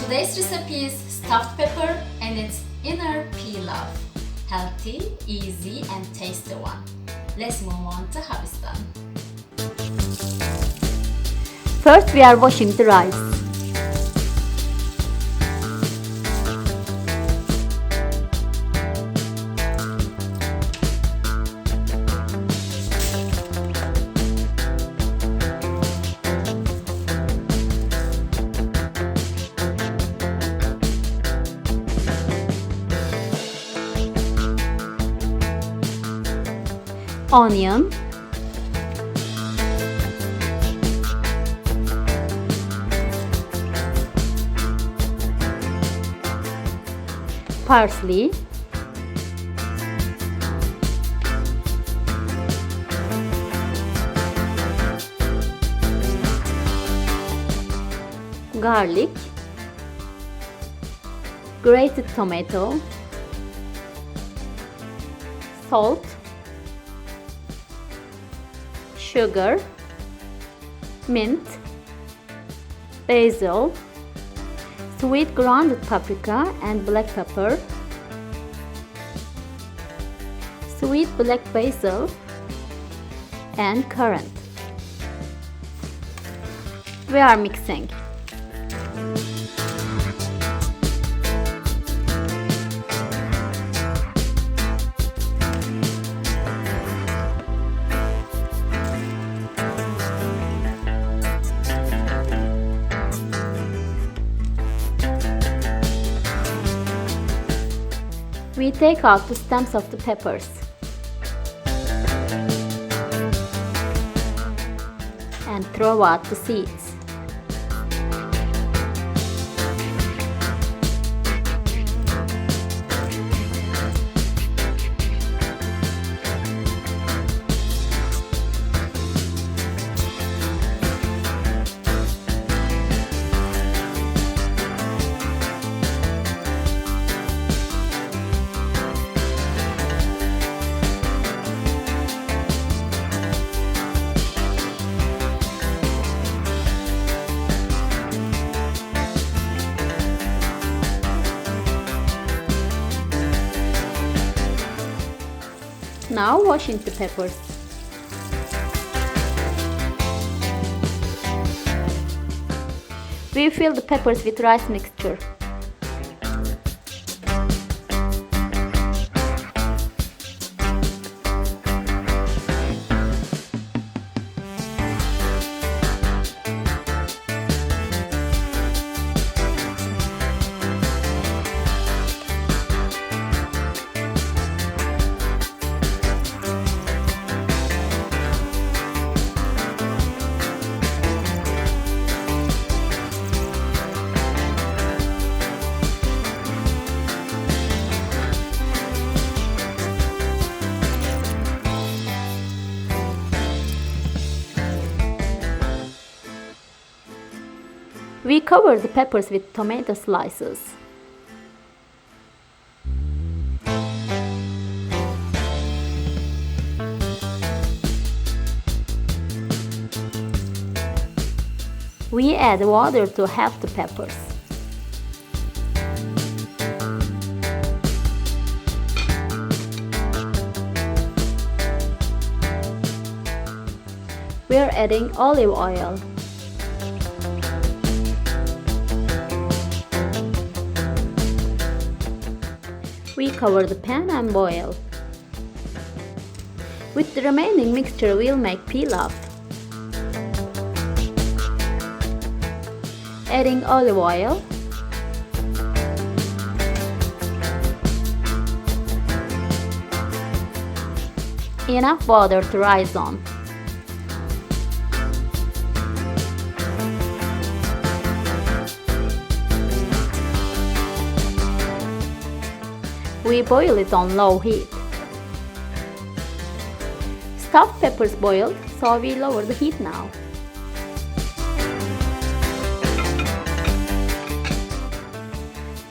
Today's recipe is stuffed pepper and its inner pilaf. Healthy, easy and tasty one. Let's move on to how it's done. First we are washing the rice. Onion, parsley, garlic, grated tomato, salt, sugar, mint, basil, sweet grounded paprika and black pepper, sweet black basil, and currant. We are mixing. We take out the stems of the peppers and throw out the seeds. Now washing the peppers. We fill the peppers with rice mixture. We cover the peppers with tomato slices. We add water to half the peppers. We are adding olive oil. We cover the pan and boil. With the remaining mixture, we'll make pilaf. Adding olive oil, enough water to rise on. We boil it on low heat. Stuffed peppers boiled, so we lower the heat now.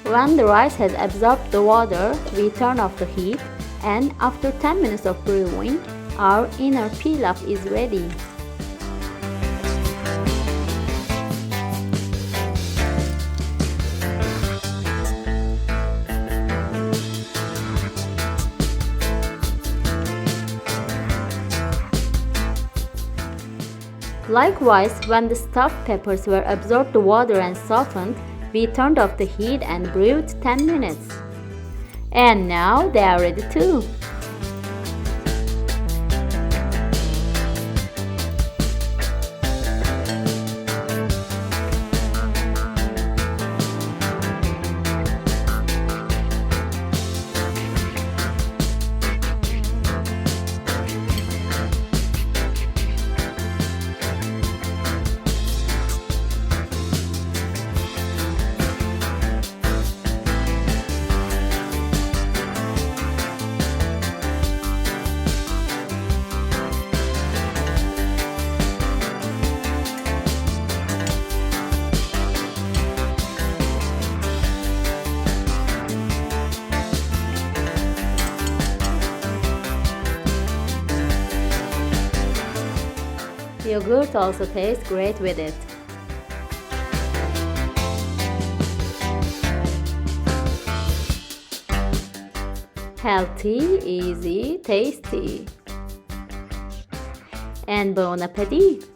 When the rice has absorbed the water, we turn off the heat, and after 10 minutes of brewing, our inner pilaf is ready. Likewise, when the stuffed peppers were absorbed the water and softened, we turned off the heat and brewed 10 minutes. And now they are ready too. Yogurt also tastes great with it. Healthy, easy, tasty. And bon appetit!